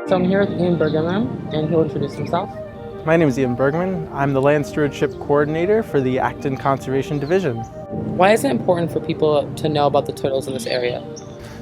So I'm here with Ian Bergman, and he'll introduce himself. My name is Ian Bergman. I'm the Land Stewardship Coordinator for the Acton Conservation Division. Why is it important for people to know about the turtles in this area?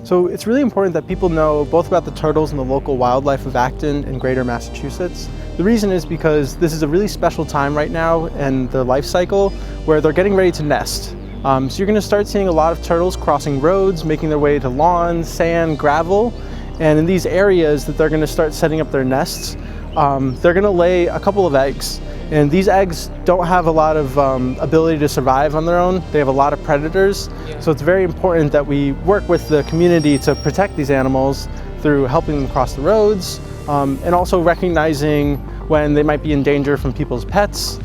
So it's really important that people know both about the turtles and the local wildlife of Acton and greater Massachusetts. The reason is because this is a really special time right now in their life cycle where they're getting ready to nest. So you're going to start seeing a lot of turtles crossing roads, making their way to lawns, sand, gravel. And in these areas that they're going to start setting up their nests, they're going to lay a couple of eggs. And these eggs don't have a lot of ability to survive on their own. They have a lot of predators. So it's very important that we work with the community to protect these animals through helping them cross the roads, and also recognizing when they might be in danger from people's pets,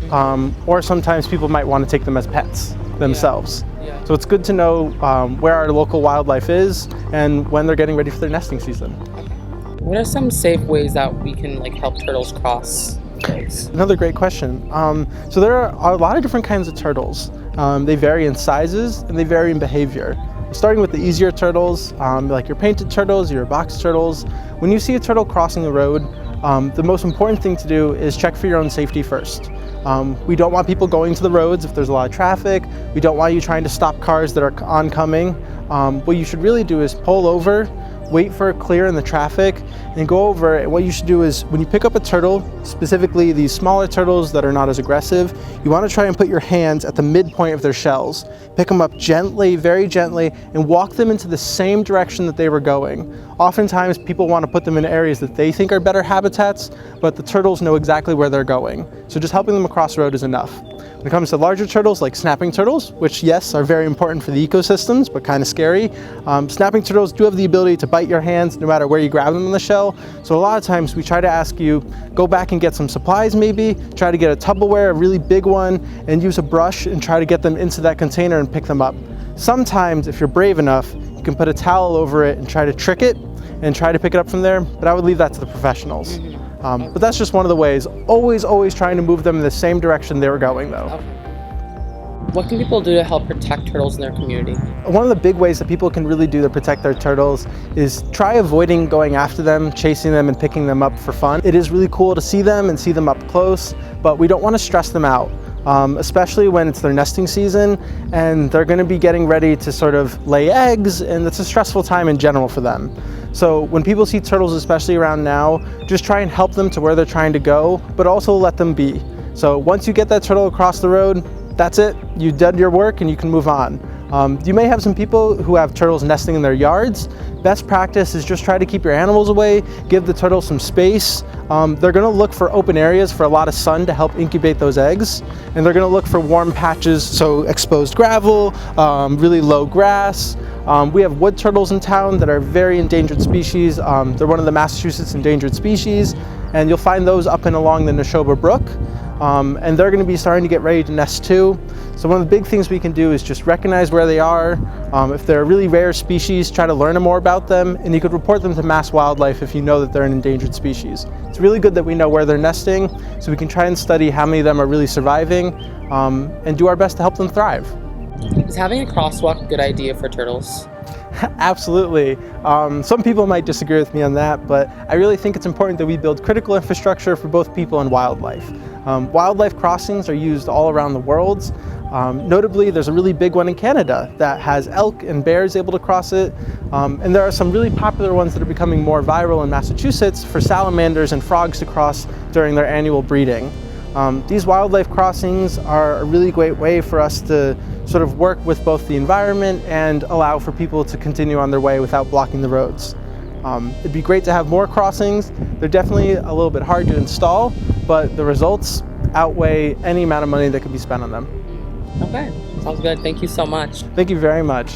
or sometimes people might want to take them as pets themselves. So it's good to know where our local wildlife is and when they're getting ready for their nesting season. What are some safe ways that we can help turtles cross roads? Another great question. So there are a lot of different kinds of turtles. They vary in sizes and they vary in behavior. Starting with the easier turtles, like your painted turtles, your box turtles. When you see a turtle crossing the road, the most important thing to do is check for your own safety first. We don't want people going to the roads if there's a lot of traffic. We don't want you trying to stop cars that are oncoming. What you should really do is pull over, wait for a clear in the traffic, and go over. And what you should do is when you pick up a turtle, specifically these smaller turtles that are not as aggressive, you want to try and put your hands at the midpoint of their shells. Pick them up gently, very gently, and walk them into the same direction that they were going. Oftentimes people want to put them in areas that they think are better habitats, but the turtles know exactly where they're going. So just helping them across the road is enough. When it comes to larger turtles like snapping turtles, which yes, are very important for the ecosystems, but kind of scary, snapping turtles do have the ability to bite your hands no matter where you grab them in the shell. So a lot of times we try to ask you, go back and get some supplies maybe, try to get a Tupperware, a really big one, and use a brush and try to get them into that container and pick them up. Sometimes, if you're brave enough, you can put a towel over it and try to trick it and try to pick it up from there, but I would leave that to the professionals. But that's just one of the ways. Always trying to move them in the same direction they were going though. What can people do to help protect turtles in their community? One of the big ways that people can really do to protect their turtles is try avoiding going after them, chasing them, and picking them up for fun. It is really cool to see them and see them up close, but we don't want to stress them out. Especially when it's their nesting season and they're going to be getting ready to sort of lay eggs, and it's a stressful time in general for them. So when people see turtles, especially around now, just try and help them to where they're trying to go, but also let them be. So once you get that turtle across the road, that's it. You did your work and you can move on. You may have some people who have turtles nesting in their yards. Best practice is just try to keep your animals away, give the turtles some space. They're going to look for open areas for a lot of sun to help incubate those eggs, and they're going to look for warm patches, so exposed gravel, really low grass. We have wood turtles in town that are very endangered species. They're one of the Massachusetts endangered species, and you'll find those up and along the Neshoba Brook. And they're going to be starting to get ready to nest too. So one of the big things we can do is just recognize where they are. If they're a really rare species, try to learn more about them, and you could report them to Mass Wildlife if you know that they're an endangered species. It's really good that we know where they're nesting, so we can try and study how many of them are really surviving, and do our best to help them thrive. Is having a crosswalk a good idea for turtles? Absolutely. Some people might disagree with me on that, but I really think it's important that we build critical infrastructure for both people and wildlife. Wildlife crossings are used all around the world. Notably, there's a really big one in Canada that has elk and bears able to cross it. And there are some really popular ones that are becoming more viral in Massachusetts for salamanders and frogs to cross during their annual breeding. These wildlife crossings are a really great way for us to sort of work with both the environment and allow for people to continue on their way without blocking the roads. It'd be great to have more crossings. They're definitely a little bit hard to install, but the results outweigh any amount of money that could be spent on them. Okay, sounds good. Thank you so much. Thank you very much.